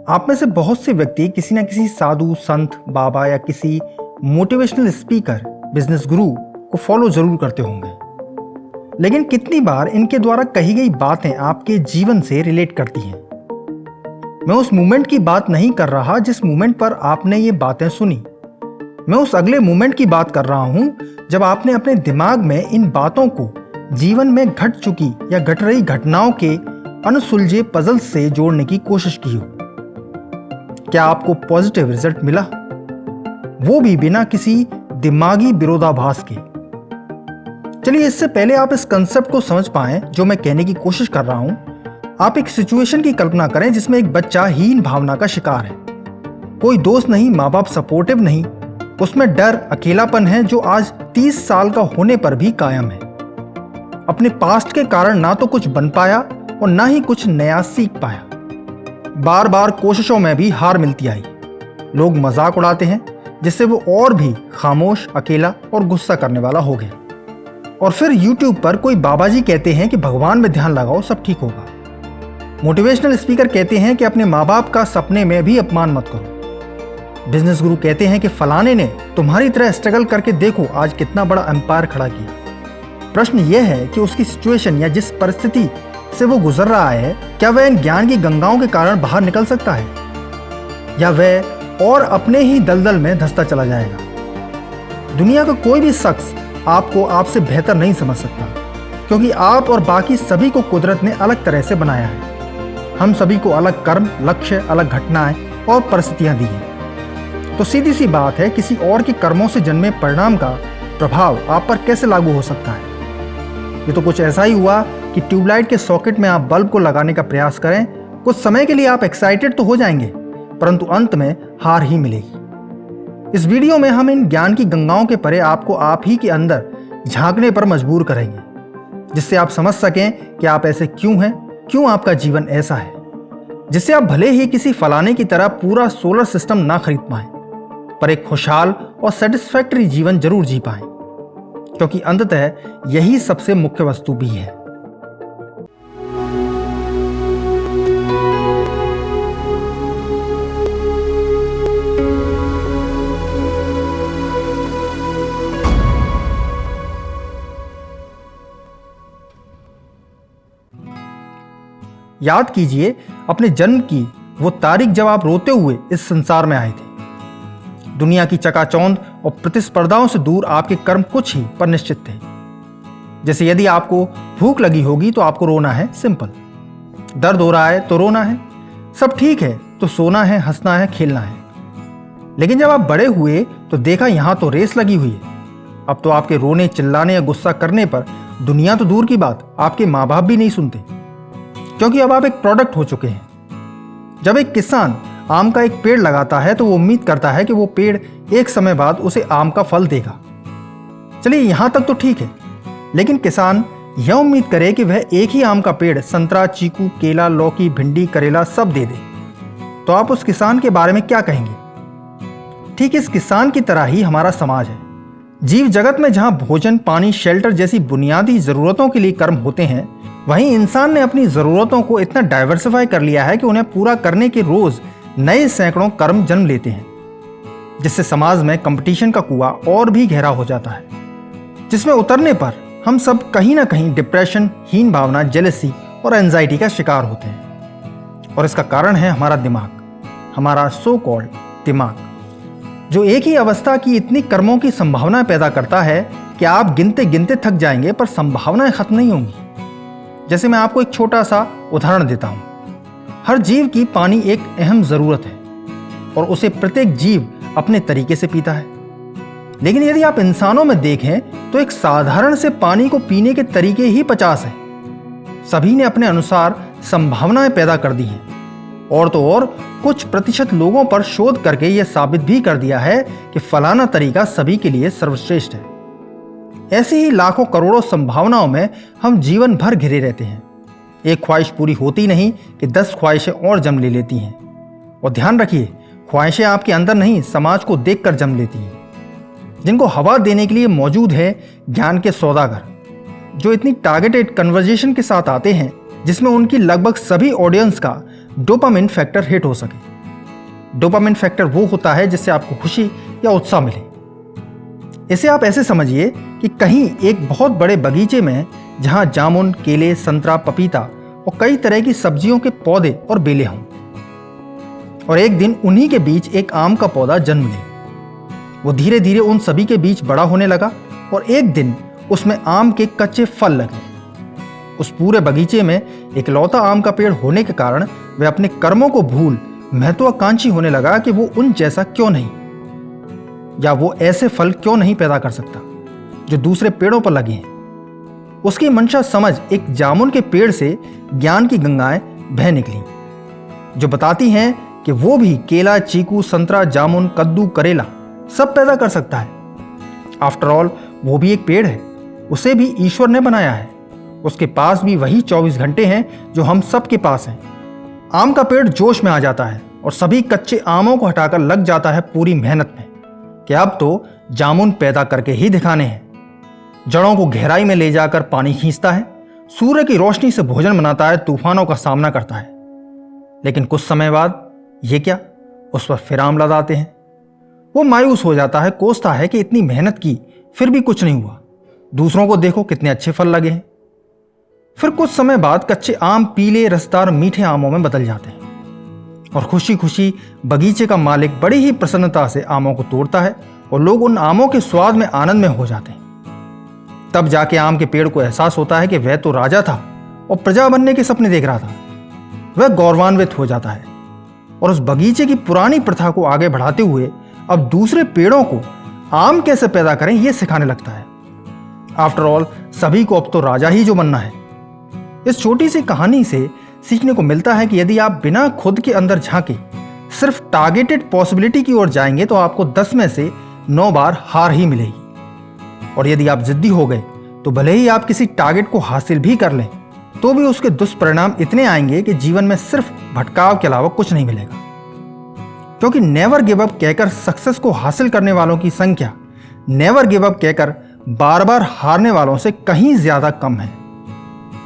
आप में से बहुत से व्यक्ति किसी न किसी साधु, संत, बाबा या किसी मोटिवेशनल स्पीकर, बिजनेस गुरु को फॉलो जरूर करते होंगे। लेकिन कितनी बार इनके द्वारा कही गई बातें आपके जीवन से रिलेट करती हैं? मैं उस मोमेंट की बात नहीं कर रहा जिस मोमेंट पर आपने ये बातें सुनी। मैं उस अगले मोमेंट की बात कर रहा हूं जब आपने अपने दिमाग में इन बातों को जीवन में घट चुकी या घट रही घटनाओं के अनसुलझे पजल से जोड़ने की कोशिश की हो। क्या आपको पॉजिटिव रिजल्ट मिला? वो भी बिना किसी दिमागी विरोधाभास के। चलिए, इससे पहले आप इस कंसेप्ट को समझ पाएं जो मैं कहने की कोशिश कर रहा हूं, आप एक सिचुएशन की कल्पना करें जिसमें एक बच्चा हीन भावना का शिकार है। कोई दोस्त नहीं, माँ बाप सपोर्टिव नहीं, उसमें डर, अकेलापन है जो आज 30 साल का होने पर भी कायम है। अपने पास्ट के कारण ना तो कुछ बन पाया और ना ही कुछ नया सीख पाया। बार बार कोशिशों में भी हार मिलती आई। लोग मजाक उड़ाते हैं जिससे वो और भी खामोश, अकेला और गुस्सा करने वाला हो गया। और फिर YouTube पर कोई बाबा जी कहते हैं कि भगवान में ध्यान लगाओ, सब ठीक होगा। मोटिवेशनल स्पीकर कहते हैं कि अपने माँ बाप का सपने में भी अपमान मत करो। बिजनेस गुरु कहते हैं कि फलाने ने तुम्हारी तरह स्ट्रगल करके देखो आज कितना बड़ा एम्पायर खड़ा किया। प्रश्न यह है कि उसकी सिचुएशन या जिस परिस्थिति से वो गुजर रहा है, क्या वह इन ज्ञान की गंगाओं के कारण बाहर निकल सकता है, या वह और अपने ही दलदल में धंसता चला जाएगा? दुनिया का कोई भी शख्स आपको आपसे बेहतर नहीं समझ सकता, क्योंकि आप और बाकी सभी को कुदरत ने अलग तरह से बनाया है। हम सभी को अलग कर्म, लक्ष्य, अलग घटनाएं और परिस्थितियां दी हैं। तो सीधी सी बात है, किसी और के कर्मों से जन्मे परिणाम का प्रभाव आप पर कैसे लागू हो सकता है? ये तो कुछ ऐसा ही हुआ कि ट्यूबलाइट के सॉकेट में आप बल्ब को लगाने का प्रयास करें। कुछ समय के लिए आप एक्साइटेड तो हो जाएंगे, परंतु अंत में हार ही मिलेगी। इस वीडियो में हम इन ज्ञान की गंगाओं के परे आपको आप ही के अंदर झांकने पर मजबूर करेंगे, जिससे आप समझ सकें कि आप ऐसे क्यों हैं, क्यों आपका जीवन ऐसा है, जिससे आप भले ही किसी फलाने की तरह पूरा सोलर सिस्टम ना खरीद पाएं, पर एक खुशहाल और सेटिस्फैक्टरी जीवन जरूर जी पाएं, क्योंकि अंततः यही सबसे मुख्य वस्तु भी है। याद कीजिए अपने जन्म की वो तारीख जब आप रोते हुए इस संसार में आए थे। दुनिया की चकाचौंध और प्रतिस्पर्धाओं से दूर आपके कर्म कुछ ही पर निश्चित थे। जैसे यदि आपको भूख लगी होगी तो आपको रोना है, सिंपल। दर्द हो रहा है तो रोना है, सब ठीक है तो सोना है, हंसना है, खेलना है। लेकिन जब आप बड़े हुए तो देखा यहां तो रेस लगी हुई है। अब तो आपके रोने, चिल्लाने या गुस्सा करने पर दुनिया तो दूर की बात, आपके माँ बाप भी नहीं सुनते, क्योंकि अब आप एक प्रोडक्ट हो चुके हैं। जब एक किसान आम का एक पेड़ लगाता है तो वो उम्मीद करता है कि वो पेड़ एक समय बाद उसे आम का फल देगा। चलिए, यहां तक तो ठीक है, लेकिन किसान यह उम्मीद करे कि वह एक ही आम का पेड़ संतरा, चीकू, केला, लौकी, भिंडी, करेला सब दे दे, तो आप उस किसान के बारे में क्या कहेंगे? ठीक इस किसान की तरह ही हमारा समाज है। जीव जगत में जहां भोजन, पानी, शेल्टर जैसी बुनियादी जरूरतों के लिए कर्म होते हैं, वहीं इंसान ने अपनी जरूरतों को इतना डाइवर्सिफाई कर लिया है कि उन्हें पूरा करने के रोज नए सैकड़ों कर्म जन्म लेते हैं, जिससे समाज में कंपटीशन का कुआं और भी गहरा हो जाता है, जिसमें उतरने पर हम सब कहीं ना कहीं डिप्रेशन, हीन भावना, जेलसी और एंजाइटी का शिकार होते हैं। और इसका कारण है हमारा दिमाग, हमारा सो कॉल्ड दिमाग, जो एक ही अवस्था की इतनी कर्मों की संभावनाएं पैदा करता है कि आप गिनते गिनते थक जाएंगे, पर संभावनाएं खत्म नहीं होंगी। जैसे मैं आपको एक छोटा सा उदाहरण देता हूं। हर जीव की पानी एक अहम जरूरत है और उसे प्रत्येक जीव अपने तरीके से पीता है। लेकिन यदि आप इंसानों में देखें तो एक साधारण से पानी को पीने के तरीके ही 50 हैं। सभी ने अपने अनुसार संभावनाएं पैदा कर दी हैं, और तो और कुछ प्रतिशत लोगों पर शोध करके यह साबित भी कर दिया है कि फलाना तरीका सभी के लिए सर्वश्रेष्ठ है। ऐसी ही लाखों करोड़ों संभावनाओं में हम जीवन भर घिरे रहते हैं। एक ख्वाहिश पूरी होती नहीं कि 10 ख्वाहिशें और जन्म ले लेती हैं। और ध्यान रखिए, ख्वाहिशें आपके अंदर नहीं, समाज को देखकर जन्म लेती हैं, जिनको हवा देने के लिए मौजूद है ज्ञान के सौदागर, जो इतनी टारगेटेड कन्वर्जेशन के साथ आते हैं जिसमें उनकी लगभग सभी ऑडियंस का डोपामिन फैक्टर हिट हो सके। डोपामिन फैक्टर वो होता है जिससे आपको खुशी या उत्साह मिले। इसे आप ऐसे समझिए कि कहीं एक बहुत बड़े बगीचे में जहां जामुन, केले, संतरा, पपीता और कई तरह की सब्जियों के पौधे और बेलें हों, और एक दिन उन्हीं के बीच एक आम का पौधा जन्म ले। वो धीरे धीरे उन सभी के बीच बड़ा होने लगा और एक दिन उसमें आम के कच्चे फल लगे। उस पूरे बगीचे में इकलौता आम का पेड़ होने के कारण वह अपने कर्मों को भूल महत्वाकांक्षी होने लगा कि वो उन जैसा क्यों नहीं, या वो ऐसे फल क्यों नहीं पैदा कर सकता जो दूसरे पेड़ों पर लगे हैं। उसकी मंशा समझ एक जामुन के पेड़ से ज्ञान की गंगाएं बह निकली, जो बताती हैं कि वो भी केला, चीकू, संतरा, जामुन, कद्दू, करेला सब पैदा कर सकता है। आफ्टर ऑल वो भी एक पेड़ है, उसे भी ईश्वर ने बनाया है। उसके पास भी वही 24 घंटे हैं जो हम सब के पास हैं। आम का पेड़ जोश में आ जाता है और सभी कच्चे आमों को हटाकर लग जाता है पूरी मेहनत में कि अब तो जामुन पैदा करके ही दिखाने हैं। जड़ों को गहराई में ले जाकर पानी खींचता है, सूर्य की रोशनी से भोजन बनाता है, तूफानों का सामना करता है। लेकिन कुछ समय बाद ये क्या, उस पर फिर आम लदाते हैं। वो मायूस हो जाता है, कोसता है कि इतनी मेहनत की फिर भी कुछ नहीं हुआ। दूसरों को देखो कितने अच्छे फल लगे हैं। फिर कुछ समय बाद कच्चे आम पीले, रसदार, मीठे आमों में बदल जाते हैं और खुशी खुशी बगीचे का मालिक बड़ी ही प्रसन्नता से आमों को तोड़ता है और लोग उन आमों के स्वाद में आनंद में हो जाते हैं। तब जाके आम के पेड़ को एहसास होता है कि वह तो राजा था और प्रजा बनने के सपने देख रहा था। वह गौरवान्वित हो जाता है और उस बगीचे की पुरानी प्रथा को आगे बढ़ाते हुए अब दूसरे पेड़ों को आम कैसे पैदा करें यह सिखाने लगता है। आफ्टर ऑल सभी को अब तो राजा ही जो बनना है। इस छोटी सी कहानी से सीखने को मिलता है कि यदि आप बिना खुद के अंदर झांके सिर्फ टारगेटेड पॉसिबिलिटी की ओर जाएंगे तो आपको 10 में से 9 बार हार ही मिलेगी। और यदि आप जिद्दी हो गए तो भले ही आप किसी टारगेट को हासिल भी कर लें तो भी उसके दुष्परिणाम इतने आएंगे कि जीवन में सिर्फ भटकाव के अलावा कुछ नहीं मिलेगा। क्योंकि नेवर गिव अप कहकर सक्सेस को हासिल करने वालों की संख्या नेवर गिव अप कहकर बार बार हारने वालों से कहीं ज्यादा कम है,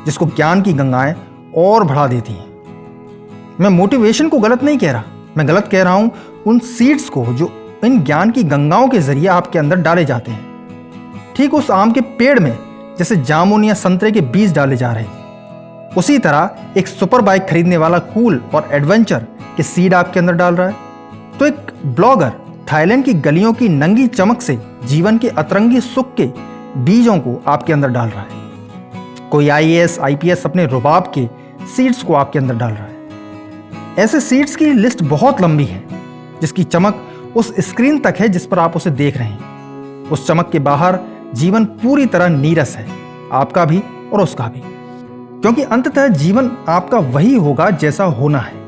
जिसको ज्ञान की गंगाएं और बढ़ा देती हैं। मैं मोटिवेशन को गलत नहीं कह रहा, मैं गलत कह रहा हूं उन सीड्स को जो इन ज्ञान की गंगाओं के जरिए आपके अंदर डाले जाते हैं। ठीक उस आम के पेड़ में जैसे जामुन या संतरे के बीज डाले जा रहे हैं, उसी तरह एक सुपर बाइक खरीदने वाला कूल और एडवेंचर के सीड आपके अंदर डाल रहा है, तो एक ब्लॉगर थाईलैंड की गलियों की नंगी चमक से जीवन के अतरंगी सुख के बीजों को आपके अंदर डाल रहा है। कोई IAS, IPS अपने रुबाब के सीड्स को आपके अंदर डाल रहा है। ऐसे सीड्स की लिस्ट बहुत लंबी है, जिसकी चमक उस स्क्रीन तक है जिस पर आप उसे देख रहे हैं। उस चमक के बाहर जीवन पूरी तरह नीरस है, आपका भी और उसका भी, क्योंकि अंततः जीवन आपका वही होगा जैसा होना है।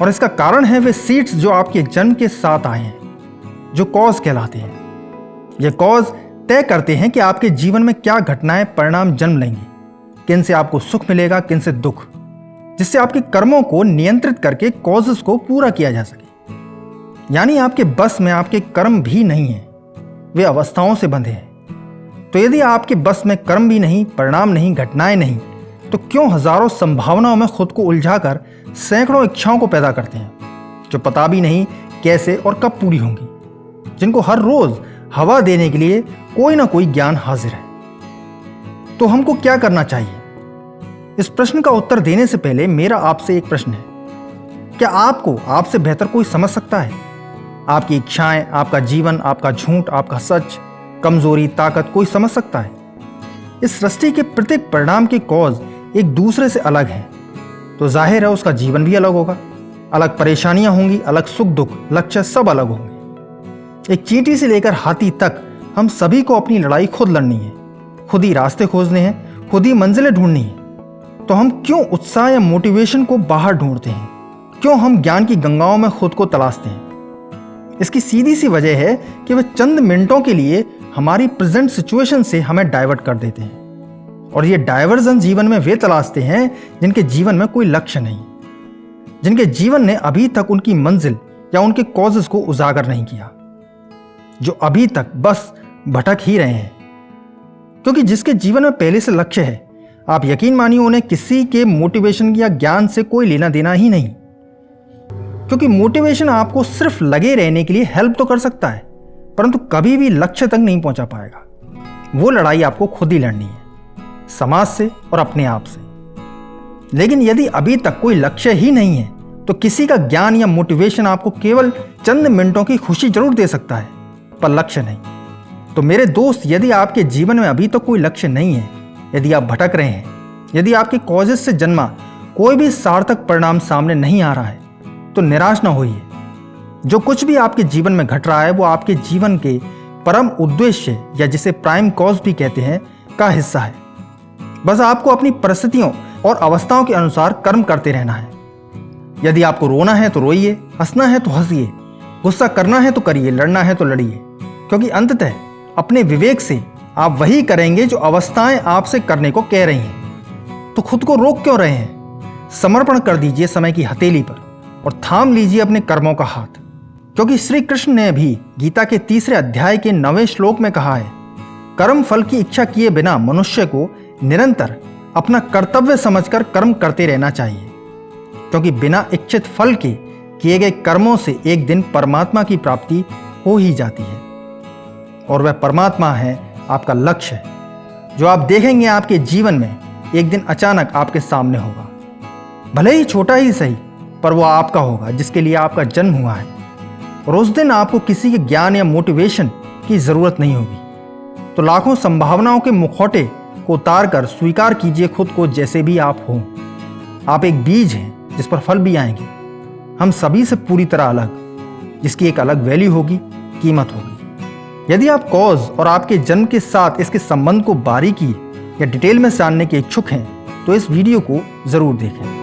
और इसका कारण है वे सीड्स जो आपके जन्म के साथ आए हैं, जो कॉज कहलाते हैं। ये कॉज तय करते हैं कि आपके जीवन में क्या घटनाएं परिणाम जन्म लेंगी, किन से आपको सुख मिलेगा, किन से दुख, जिससे आपके कर्मों को नियंत्रित करके कॉजेस को पूरा किया जा सके। यानी आपके बस में आपके कर्म भी नहीं है, वे अवस्थाओं से बंधे हैं। तो यदि आपके बस में कर्म भी नहीं, परिणाम नहीं, घटनाएं नहीं, तो क्यों हजारों संभावनाओं में खुद को उलझाकर सैकड़ों इच्छाओं को पैदा करते हैं, जो पता भी नहीं कैसे और कब पूरी होंगी, जिनको हर रोज हवा देने के लिए कोई ना कोई ज्ञान हाजिर है। तो हमको क्या करना चाहिए? इस प्रश्न का उत्तर देने से पहले मेरा आपसे एक प्रश्न है, क्या आपको आपसे बेहतर कोई समझ सकता है? आपकी इच्छाएं, आपका जीवन, आपका झूठ, आपका सच, कमजोरी, ताकत कोई समझ सकता है? इस सृष्टि के प्रत्येक परिणाम के कॉज एक दूसरे से अलग हैं, तो जाहिर है उसका जीवन भी अलग होगा। अलग परेशानियां होंगी, अलग सुख दुख, लक्ष्य सब अलग होंगे। एक चींटी से लेकर हाथी तक हम सभी को अपनी लड़ाई खुद लड़नी है, खुद ही रास्ते खोजने हैं, खुद ही मंजिलें ढूंढनी है। तो हम क्यों उत्साह या मोटिवेशन को बाहर ढूंढते हैं? क्यों हम ज्ञान की गंगाओं में खुद को तलाशते हैं? इसकी सीधी सी वजह है कि वे चंद मिनटों के लिए हमारी प्रेजेंट सिचुएशन से हमें डाइवर्ट कर देते हैं। और ये डाइवर्जन जीवन में वे तलाशते हैं जिनके जीवन में कोई लक्ष्य नहीं, जिनके जीवन ने अभी तक उनकी मंजिल या उनके कॉजेस को उजागर नहीं किया, जो अभी तक बस भटक ही रहे हैं। क्योंकि जिसके जीवन में पहले से लक्ष्य है, आप यकीन मानिए उन्हें किसी के मोटिवेशन या ज्ञान से कोई लेना देना ही नहीं। क्योंकि मोटिवेशन आपको सिर्फ लगे रहने के लिए हेल्प तो कर सकता है, परंतु कभी भी लक्ष्य तक नहीं पहुंचा पाएगा। वो लड़ाई आपको खुद ही लड़नी है, समाज से और अपने आप से। लेकिन यदि अभी तक कोई लक्ष्य ही नहीं है तो किसी का ज्ञान या मोटिवेशन आपको केवल चंद मिनटों की खुशी जरूर दे सकता है, पर लक्ष्य नहीं। तो मेरे दोस्त, यदि आपके जीवन में अभी तक कोई लक्ष्य नहीं है, यदि आप भटक रहे हैं, यदि आपके कॉजेस से जन्मा कोई भी सार्थक परिणाम सामने नहीं आ रहा है, तो निराश ना होइए। जो कुछ भी आपके जीवन में घट रहा है वो आपके जीवन के परम उद्देश्य, या जिसे प्राइम कॉज भी कहते हैं, का हिस्सा है। बस आपको अपनी परिस्थितियों और अवस्थाओं के अनुसार कर्म करते रहना है। यदि आपको रोना है तो रोइए, हंसना है तो हंसिए, गुस्सा करना है तो करिए, लड़ना है तो लड़िए, क्योंकि अंततः अपने विवेक से आप वही करेंगे जो अवस्थाएं आपसे करने को कह रही हैं। तो खुद को रोक क्यों रहे हैं? समर्पण कर दीजिए समय की हथेली पर और थाम लीजिए अपने कर्मों का हाथ, क्योंकि श्री कृष्ण ने भी गीता के 3 अध्याय के 9वें श्लोक में कहा है, कर्म फल की इच्छा किए बिना मनुष्य को निरंतर अपना कर्तव्य समझकर कर्म करते रहना चाहिए, क्योंकि बिना इच्छित फल के किए गए कर्मों से एक दिन परमात्मा की प्राप्ति हो ही जाती है, और वह परमात्मा है आपका लक्ष्य, जो आप देखेंगे आपके जीवन में एक दिन अचानक आपके सामने होगा। भले ही छोटा ही सही, पर वो आपका होगा जिसके लिए आपका जन्म हुआ है, और उस दिन आपको किसी के ज्ञान या मोटिवेशन की जरूरत नहीं होगी। तो लाखों संभावनाओं के मुखौटे को उतार कर स्वीकार कीजिए खुद को जैसे भी आप हो। आप एक बीज हैं जिस पर फल भी आएंगे। हम सभी से पूरी तरह अलग, जिसकी एक अलग वैल्यू होगी, कीमत होगी। यदि आप कॉज और आपके जन्म के साथ इसके संबंध को बारीकी या डिटेल में जानने के इच्छुक हैं तो इस वीडियो को जरूर देखें।